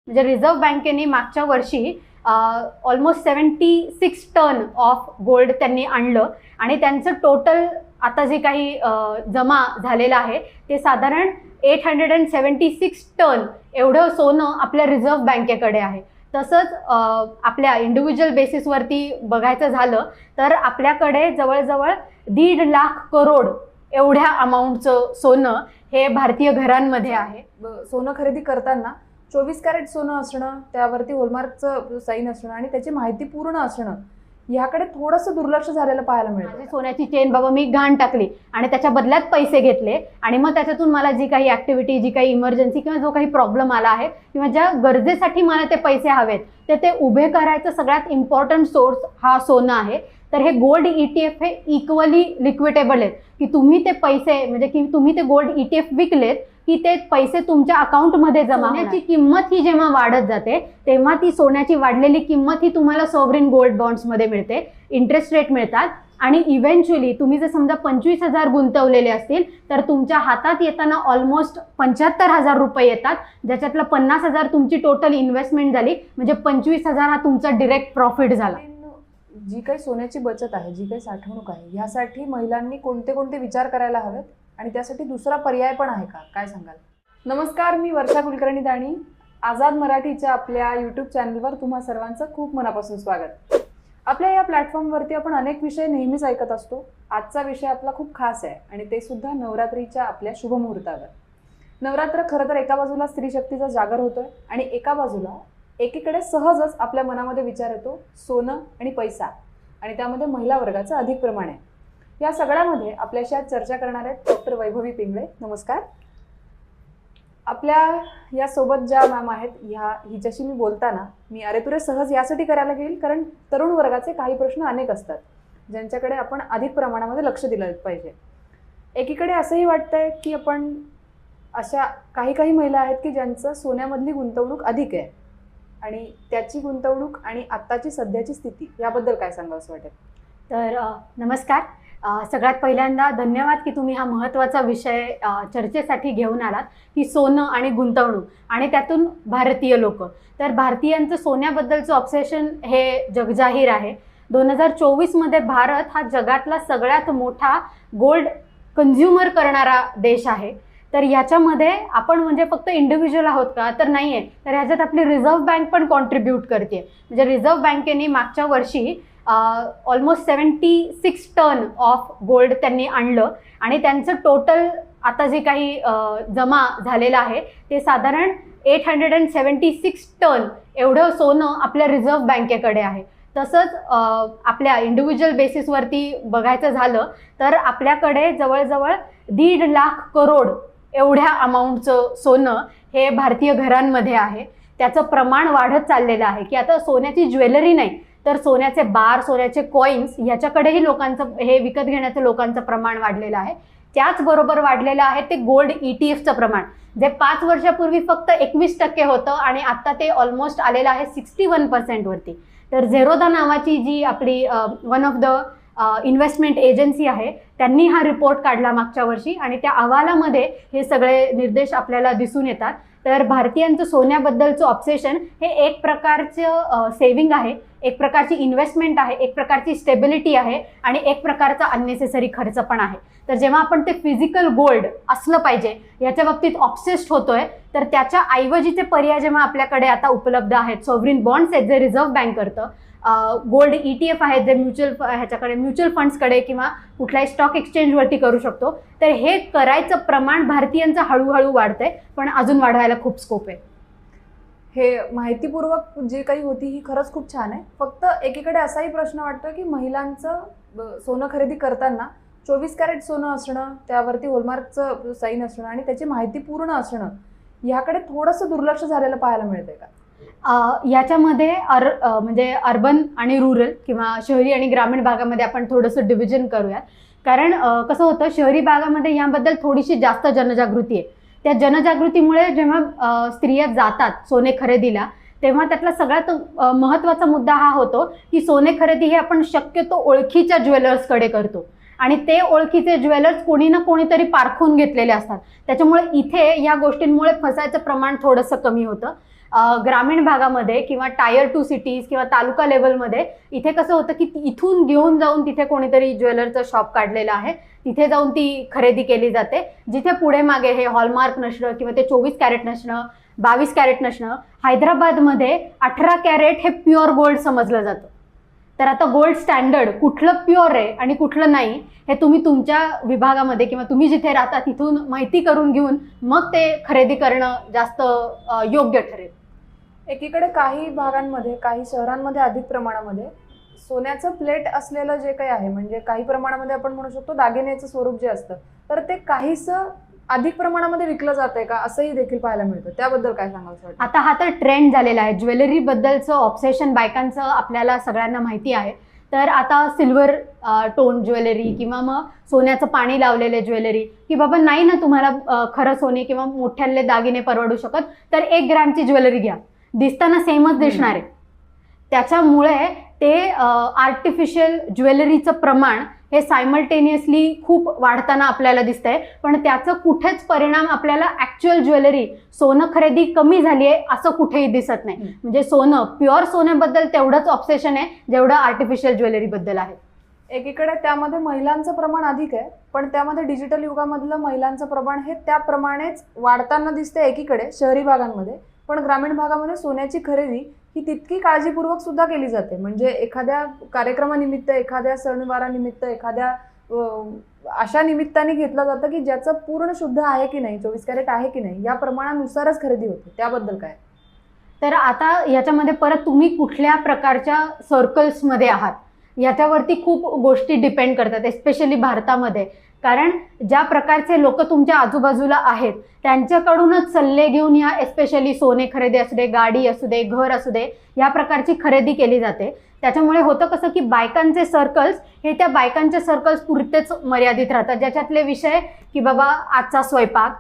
म्हणजे रिझर्व्ह बँकेने मागच्या वर्षी ऑलमोस्ट 76 टन ऑफ गोल्ड त्यांनी आणलं आणि त्यांचं टोटल आता जे काही जमा झालेलं आहे ते साधारण 876 टन एवढं सोनं आपल्या रिझर्व्ह बँकेकडे आहे. तसंच आपल्या इंडिव्हिज्युअल बेसिसवरती बघायचं झालं तर आपल्याकडे जवळजवळ 1.5 लाख करोड एवढ्या अमाऊंटचं सोनं हे भारतीय घरांमध्ये आहे. सोनं खरेदी करताना 24 कॅरेट सोनं असणं, त्यावरती हॉलमार्कचं साईन असणं आणि त्याची माहिती पूर्ण असणं ह्याकडे थोडंसं दुर्लक्ष झालेलं पाहायला मिळतं. सोन्याची चेन बाबा मी घाण टाकली आणि त्याच्या बदल्यात पैसे घेतले आणि मग त्याच्यातून मला जी काही ऍक्टिव्हिटी, जी काही इमर्जन्सी किंवा जो काही प्रॉब्लेम आला आहे किंवा ज्या गरजेसाठी मला ते पैसे हवेत ते उभे करायचं सगळ्यात इम्पॉर्टंट सोर्स हा सोनं आहे. तर हे गोल्ड ETF हे इक्वली लिक्विडेबल आहेत की तुम्ही ते पैसे म्हणजे की तुम्ही ते गोल्ड ETF विकलेत की ते पैसे तुमच्या अकाउंटमध्ये जमा होण्याची किंमत ही जेव्हा वाढत जाते तेव्हा ती सोन्याची वाढलेली किंमत ही तुम्हाला सॉव्हरेन गोल्ड बॉन्ड्समध्ये मिळते, इंटरेस्ट रेट मिळतात आणि इव्हेंच्युअली तुम्ही जर समजा 25,000 गुंतवलेले असतील तर तुमच्या हातात येताना ऑलमोस्ट 75,000 रुपये येतात, ज्याच्यातलं 50,000 तुमची टोटल इन्व्हेस्टमेंट झाली म्हणजे 25,000 हा तुमचा डिरेक्ट प्रॉफिट झाला. जी काही सोन्याची बचत आहे, जी काही साठवणूक आहे, ह्यासाठी महिलांनी कोणते कोणते विचार करायला हवेत आणि त्यासाठी दुसरा पर्याय पण आहे का, काय सांगाल? नमस्कार, मी वर्षा कुलकर्णी दाणी. आझाद मराठीच्या आपल्या यूट्यूब चॅनलवर तुम्हा सर्वांचं खूप मनापासून स्वागत. आपल्या या प्लॅटफॉर्मवरती आपण अनेक विषय नेहमीच ऐकत असतो. आजचा विषय आपला खूप खास आहे आणि ते सुद्धा नवरात्रीच्या आपल्या शुभमुहूर्तावर. नवरात्र खरं तर एका बाजूला स्त्री शक्तीचा जागर होतोय आणि एकीकडे सहजच आपल्या मनामध्ये विचार येतो सोनं आणि पैसा आणि त्यामध्ये महिला वर्गाचं अधिक प्रमाण आहे. या सगळ्यामध्ये आपल्याशी आज चर्चा करणार आहेत डॉक्टर वैभवी पिंगळे. नमस्कार. आपल्या या सोबत ज्या मॅम आहेत हिच्याशी मी बोलताना मी अरेतुरे सहज यासाठी करायला घेईल कारण तरुण वर्गाचे काही प्रश्न अनेक असतात ज्यांच्याकडे आपण अधिक प्रमाणामध्ये लक्ष दिलं पाहिजे. एकीकडे असंही वाटतंय की आपण अशा काही महिला आहेत की ज्यांचं सोन्यामधली गुंतवणूक अधिक आहे आणि त्याची गुंतवणूक आणि आत्ताची सध्याची स्थिती याबद्दल काय सांगावं असं वाटेल? तर नमस्कार. सगळ्यात पहिल्यांदा धन्यवाद की तुम्ही हा महत्त्वाचा विषय चर्चेसाठी घेऊन आलात की सोनं आणि गुंतवणूक आणि त्यातून भारतीय लोक. तर भारतीयांचं सोन्याबद्दलचं ऑब्सेशन हे जगजाहीर आहे. 2024मध्ये भारत हा जगातला सगळ्यात मोठा गोल्ड कन्झ्युमर करणारा देश आहे. तर याच्यामध्ये आपण म्हणजे फक्त इंडिव्हिज्युअल आहोत का, तर नाही आहे. तर ह्याच्यात आपली रिझर्व्ह बँक पण कॉन्ट्रीब्यूट करते. म्हणजे रिझर्व्ह बँकेने मागच्या वर्षी ऑलमोस्ट 76 टन ऑफ गोल्ड त्यांनी आणलं आणि त्यांचं टोटल आता जे काही जमा झालेलं आहे ते साधारण 876 टन एवढं सोनं आपल्या रिझर्व्ह बँकेकडे आहे. तसंच आपल्या इंडिव्हिज्युअल बेसिसवरती बघायचं झालं तर आपल्याकडे जवळजवळ 1.5 लाख करोड एवढ्या अमाऊंटचं सोनं हे भारतीय घरांमध्ये आहे. त्याचं प्रमाण वाढत चाललेलं आहे की आता सोन्याची ज्वेलरी नाही तर सोन्याचे बार, सोन्याचे कॉईन्स ह्याच्याकडेही लोकांचं हे विकत घेण्याचं लोकांचं प्रमाण वाढलेलं आहे. त्याचबरोबर वाढलेलं आहे ते गोल्ड ETFचं प्रमाण, जे 5 वर्षापूर्वी फक्त 21% होतं आणि आता ते ऑलमोस्ट आलेलं आहे 61% वरती. तर झेरोदा नावाची जी आपली one of the investment agency आहे त्यांनी हा रिपोर्ट काढला मागच्या वर्षी आणि त्या अहवालामध्ये हे सगळे निर्देश आपल्याला दिसून येतात. तर भारतीयांचं सोन्याबद्दलचं ऑब्सेशन हे एक प्रकारचं सेव्हिंग आहे, एक प्रकारची इन्व्हेस्टमेंट आहे, एक प्रकारची स्टेबिलिटी आहे आणि एक प्रकारचा अननेसेसरी खर्च पण आहे. तर जेव्हा आपण ते फिजिकल गोल्ड असलं पाहिजे याच्या बाबतीत ऑब्सेस्ड होतोय तर त्याच्या ऐवजीचे पर्याय जेव्हा आपल्याकडे आता उपलब्ध आहेत, सॉव्हरेन बॉन्ड्स आहेत जे रिझर्व्ह बँक करतं, गोल्ड ETF आहेत जे म्युच्युअल फंड्सकडे किंवा कुठल्याही स्टॉक एक्सचेंजवरती करू शकतो. तर हे करायचं प्रमाण भारतीयांचं हळूहळू वाढतंय पण अजून वाढवायला खूप स्कोप आहे. हे माहितीपूर्वक जे काही होती ही खरंच खूप छान आहे. फक्त एकीकडे असाही प्रश्न वाटतो की महिलांचं सोनं खरेदी करताना 24 कॅरेट सोनं असणं, त्यावरती हॉलमार्कचं साईन असणं आणि त्याची माहिती पूर्ण असणं ह्याकडे थोडंसं दुर्लक्ष झालेलं पाहायला मिळतंय का? याच्यामध्ये म्हणजे अर्बन आणि रुरल किंवा शहरी आणि ग्रामीण भागामध्ये आपण थोडंसं डिव्हिजन करूयात. कारण कसं होतं, शहरी भागामध्ये याबद्दल थोडीशी जास्त जनजागृती आहे. त्या जनजागृतीमुळे जेव्हा स्त्रिया जातात सोने खरेदीला तेव्हा त्यातला सगळ्यात महत्त्वाचा मुद्दा हा होतो की सोने खरेदी हे आपण शक्यतो ओळखीच्या ज्वेलर्सकडे करतो आणि ते ओळखीचे ज्वेलर्स कोणी ना कोणीतरी पारखून घेतलेले असतात. त्याच्यामुळे इथे या गोष्टींमुळे फसायचं प्रमाण थोडंसं कमी होतं. ग्रामीण भागामध्ये किंवा टायर 2 सिटीज किंवा तालुका लेवलमध्ये इथे कसं होतं की इथून घेऊन जाऊन तिथे कोणीतरी ज्वेलरचं शॉप काढलेलं आहे, तिथे जाऊन ती खरेदी केली जाते, जिथे पुढे मागे हे हॉलमार्क नसणं किंवा ते 24 कॅरेट नसणं, 22 कॅरेट नसणं. हैदराबादमध्ये 18 कॅरेट हे प्युअर गोल्ड समजलं जातं. तर आता गोल्ड स्टँडर्ड कुठलं प्युअर आहे आणि कुठलं नाही हे तुम्ही तुमच्या विभागामध्ये किंवा तुम्ही जिथे राहता तिथून माहिती करून घेऊन मग ते खरेदी करणं जास्त योग्य ठरेल. एकीकडे काही भागांमध्ये, काही शहरांमध्ये अधिक प्रमाणामध्ये सोन्याचं प्लेट असलेलं जे काही आहे, म्हणजे काही प्रमाणामध्ये आपण म्हणू शकतो दागिन्याचं स्वरूप जे असतं, तर ते काहीसं अधिक प्रमाणामध्ये विकलं जातंय का असंही देखील पाहायला मिळतं. त्याबद्दल काय सांगाल सर? आता हा तर ट्रेंड झालेला आहे. ज्वेलरी बद्दलचं ऑब्सेशन बायकांचं आपल्याला सगळ्यांना माहिती आहे. तर आता सिल्वर टोन ज्वेलरी किंवा मग सोन्याचं पाणी लावलेले ज्वेलरी, की बाबा नाही ना तुम्हाला खरं सोने किंवा मोठ्याले दागिने परवडू शकत, तर 1 ग्रॅमची ज्वेलरी घ्या, दिसताना सेमच दिसणार आहे. त्याच्यामुळे ते आर्टिफिशियल ज्वेलरीचं प्रमाण हे सायमल्टेनियसली खूप वाढताना आपल्याला दिसतंय. पण त्याचं कुठेच परिणाम आपल्याला ॲक्च्युअल ज्वेलरी सोनं खरेदी कमी झाली आहे असं कुठेही दिसत नाही. म्हणजे सोनं, प्युअर सोन्याबद्दल तेवढंच ऑब्सेशन आहे जेवढं आर्टिफिशियल ज्वेलरीबद्दल आहे. एकीकडे त्यामध्ये महिलांचं प्रमाण अधिक आहे, पण त्यामध्ये डिजिटल युगामधलं महिलांचं प्रमाण हे त्याप्रमाणेच वाढताना दिसते एकीकडे शहरी भागांमध्ये. पण ग्रामीण भागामध्ये सोन्याची खरेदी ही तितकी काळजीपूर्वक सुद्धा केली जाते. म्हणजे एखाद्या कार्यक्रमानिमित्त, एखाद्या सणवारानिमित्त, एखाद्या अशा निमित्ताने घेतलं जातं की ज्याचं पूर्ण शुद्ध आहे की नाही, 24 कॅरेट आहे की नाही, या प्रमाणानुसारच खरेदी होते. त्याबद्दल काय? तर आता याच्यामध्ये परत तुम्ही कुठल्या प्रकारच्या सर्कल्समध्ये आहात याच्यावरती खूप गोष्टी डिपेंड करतात, एस्पेशली भारतामध्ये. कारण ज्या प्रकारचे लोक तुमच्या आजूबाजूला आहेत त्यांच्याकडूनच सल्ले घेऊन या एस्पेशली सोने खरेदी असू दे, गाडी असू दे, घर असू दे, या प्रकारची खरेदी केली जाते. त्याच्यामुळे होतं कसं की बायकांचे सर्कल्स हे त्या बायकांच्या सर्कल्स पुरतेच मर्यादित राहतात, ज्याच्यातले विषय की बाबा आजचा स्वयंपाक,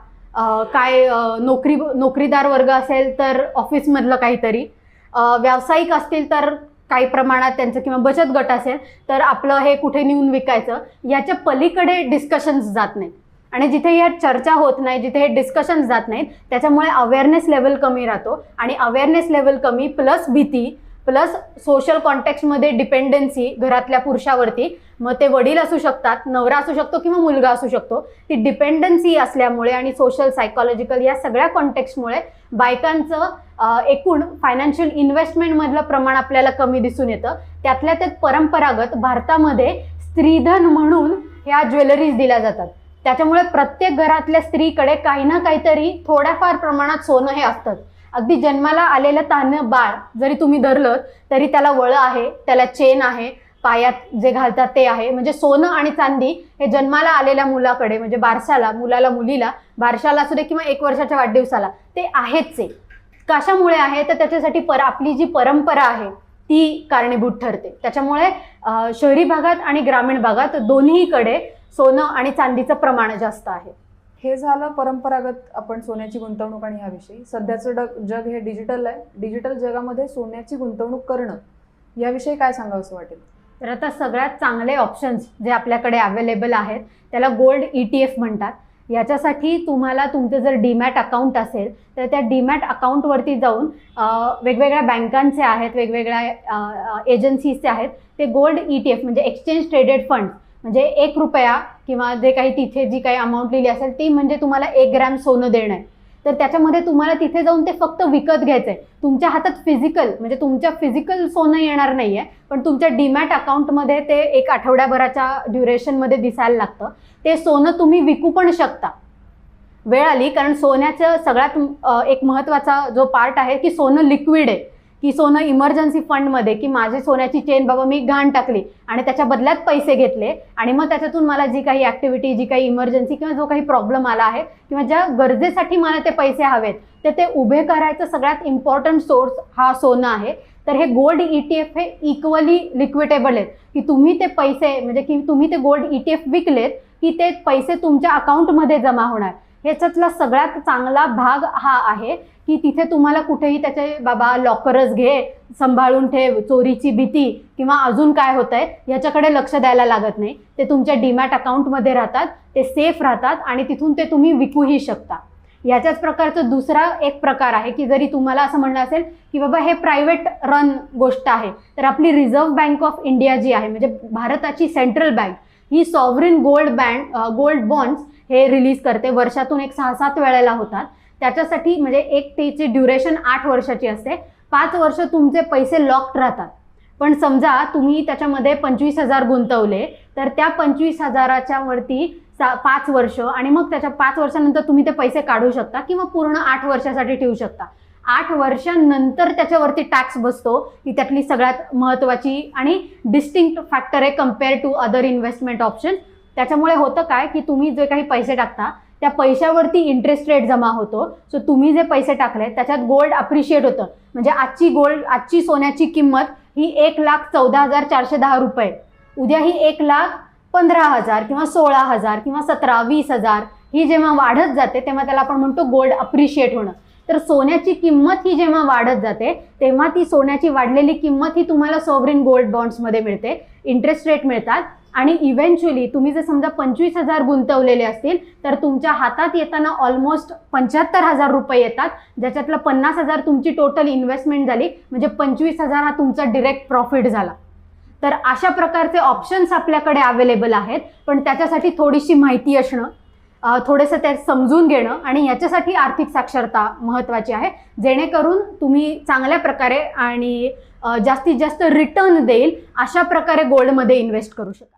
काय नोकरीदार वर्ग असेल तर ऑफिसमधलं काहीतरी, व्यावसायिक असतील तर काही प्रमाणात त्यांचं, किंवा बचत गट असेल तर आपलं हे कुठे नेऊन विकायचं, याच्या पलीकडे डिस्कशन्स जात नाहीत. आणि जिथे या चर्चा होत नाही, जिथे हे डिस्कशन्स जात नाहीत, त्याच्यामुळे अवेअरनेस लेवल कमी राहतो. आणि अवेअरनेस लेवल कमी प्लस भीती प्लस सोशल कॉन्टॅक्टमध्ये डिपेंडन्सी घरातल्या पुरुषावरती, मग ते वडील असू शकतात, नवरा असू शकतो किंवा मुलगा असू शकतो, ती डिपेंडन्सी असल्यामुळे आणि सोशल सायकॉलॉजिकल या सगळ्या कॉन्टेक्स्टमुळे बायकांचं एकूण फायनान्शियल इन्व्हेस्टमेंटमधलं प्रमाण आपल्याला कमी दिसून येतं. त्यातल्या त्यात परंपरागत भारतामध्ये स्त्रीधन म्हणून ह्या ज्वेलरीज दिल्या जातात. त्याच्यामुळे प्रत्येक घरातल्या स्त्रीकडे काही ना काहीतरी थोड्याफार प्रमाणात सोनं हे असतं. अगदी जन्माला आलेलं तान्ह बाळ जरी तुम्ही धरलं तरी त्याला वळं आहे, त्याला चेन आहे, पायात जे घालतात ते आहे. म्हणजे सोनं आणि चांदी हे जन्माला आलेल्या मुलाकडे, म्हणजे बारशाला, मुलाला मुलीला, बारशाला असू दे किंवा 1 वर्षाच्या वाढदिवसाला, ते आहेच आहे. कशामुळे आहे तर त्याच्यासाठी आपली जी परंपरा आहे ती कारणीभूत ठरते. त्याच्यामुळे शहरी भागात आणि ग्रामीण भागात दोन्हीकडे सोनं आणि चांदीचं प्रमाण जास्त आहे. हे झालं परंपरागत आपण सोन्याची गुंतवणूक आणि ह्याविषयी. सध्याचं जग हे डिजिटल आहे. डिजिटल जगामध्ये सोन्याची गुंतवणूक करणं याविषयी काय सांगावं असं वाटेल? तर आता सगळ्यात चांगले ऑप्शन्स जे आपल्याकडे अवेलेबल आहेत त्याला गोल्ड ETF म्हणतात. याच्यासाठी तुम्हाला तुमचं जर डीमॅट अकाउंट असेल तर त्या डीमॅट अकाउंटवरती जाऊन वेगवेगळ्या बँकांचे आहेत, वेगवेगळ्या एजन्सीजचे आहेत, ते गोल्ड ETF म्हणजे एक्सचेंज ट्रेडेड फंड, म्हणजे 1 रुपया किंवा जे काही तिथे जी काही अमाऊंट लिहिली असेल ती म्हणजे तुम्हाला 1 ग्रॅम सोनं देणं आहे. तर त्याच्यामध्ये तुम्हाला तिथे जाऊन ते फक्त विकत घ्यायचं आहे. तुमच्या हातात फिजिकल, म्हणजे तुमच्या फिजिकल सोनं येणार नाही आहे, पण तुमच्या डीमॅट अकाउंटमध्ये ते 1 आठवड्याभराच्या ड्युरेशनमध्ये दिसायला लागतं. ते सोनं तुम्ही विकू पण शकता वेळ आली. कारण सोन्याचं सगळ्यात एक महत्त्वाचा जो पार्ट आहे की सोनं लिक्विड आहे, की सोनं इमर्जन्सी फंडमध्ये, की माझी सोन्याची चेन बाबा मी घाण टाकली आणि त्याच्या बदल्यात पैसे घेतले आणि मग त्याच्यातून मला जी काही ॲक्टिव्हिटी, जी काही इमर्जन्सी किंवा जो काही प्रॉब्लेम आला आहे किंवा ज्या गरजेसाठी मला ते पैसे हवेत ते उभे करायचं सगळ्यात इम्पॉर्टंट सोर्स हा सोनं आहे. तर हे गोल्ड ETF हे इक्वली लिक्विडेबल आहेत, की तुम्ही ते पैसे, म्हणजे की तुम्ही ते गोल्ड ETF विकलेत की ते पैसे तुमच्या अकाउंटमध्ये जमा होणार. ह्याच्यातला सगळ्यात चांगला भाग हा आहे की तिथे तुम्हाला कुठेही त्याचे बाबा लॉकरच घे, सांभाळून ठेव, चोरीची भीती किंवा अजून काय होतंय याच्याकडे लक्ष द्यायला लागत नाही. ते तुमच्या डीमॅट अकाउंटमध्ये राहतात, ते सेफ राहतात आणि तिथून ते तुम्ही विकूही शकता. याच्याच प्रकारचं दुसरा एक प्रकार आहे की जरी तुम्हाला असं म्हणणं असेल की बाबा हे प्रायव्हेट रन गोष्ट आहे, तर आपली रिझर्व्ह बँक ऑफ इंडिया जी आहे, म्हणजे भारताची सेंट्रल बँक, ही सॉव्हरेन गोल्ड बॉन्ड्स हे रिलीज करते. वर्षातून एक 6-7 वेळेला होतात. त्याच्यासाठी म्हणजे एक त्याची ड्युरेशन 8 वर्षाची असते. 5 वर्ष तुमचे पैसे लॉक्ड राहतात. पण समजा तुम्ही त्याच्यामध्ये 25,000 गुंतवले, तर त्या 25,000च्या वरती 5 वर्ष आणि मग त्याच्या 5 वर्षानंतर तुम्ही ते पैसे काढू शकता किंवा पूर्ण 8 वर्षासाठी ठेवू शकता. 8 वर्षांनंतर त्याच्यावरती टॅक्स बसतो. ही त्यातली सगळ्यात महत्त्वाची आणि डिस्टिंक्ट फॅक्टर आहे compare to other investment option. त्याच्यामुळे होतं काय की तुम्ही जे काही पैसे टाकता त्या पैशावरती इंटरेस्ट रेट जमा होतो. सो तुम्ही जे पैसे टाकले त्याच्यात गोल्ड अप्रिशिएट होतं. म्हणजे आजची सोन्याची किंमत ही 1,14,410 रुपये, उद्या ही 1,15,000 किंवा 16,000 किंवा 17,000-20,000 ही जेव्हा वाढत जाते तेव्हा त्याला आपण म्हणतो गोल्ड अप्रिशिएट होणं. तर सोन्याची किंमत ही जेव्हा वाढत जाते तेव्हा ती सोन्याची वाढलेली किंमत ही तुम्हाला सॉव्हरेन गोल्ड बॉन्ड्समध्ये मिळते, इंटरेस्ट रेट मिळतात. आणि इव्हेंच्युअली तुम्ही जर समजा 25,000 गुंतवलेले असतील तर तुमच्या हातात येताना ऑलमोस्ट 75,000 रुपये येतात, ज्याच्यातलं 50,000 तुमची टोटल इन्व्हेस्टमेंट झाली, म्हणजे 25,000 हा तुमचा डिरेक्ट प्रॉफिट झाला. तर अशा प्रकारचे ऑप्शन्स आपल्याकडे अवेलेबल आहेत. पण त्याच्यासाठी थोडीशी माहिती असणं, थोडंसं ते समजून घेणं आणि याच्यासाठी आर्थिक साक्षरता महत्त्वाची आहे, जेणेकरून तुम्ही चांगल्या प्रकारे आणि जास्तीत जास्त रिटर्न देईल अशा प्रकारे गोल्डमध्ये इन्व्हेस्ट करू शकाल.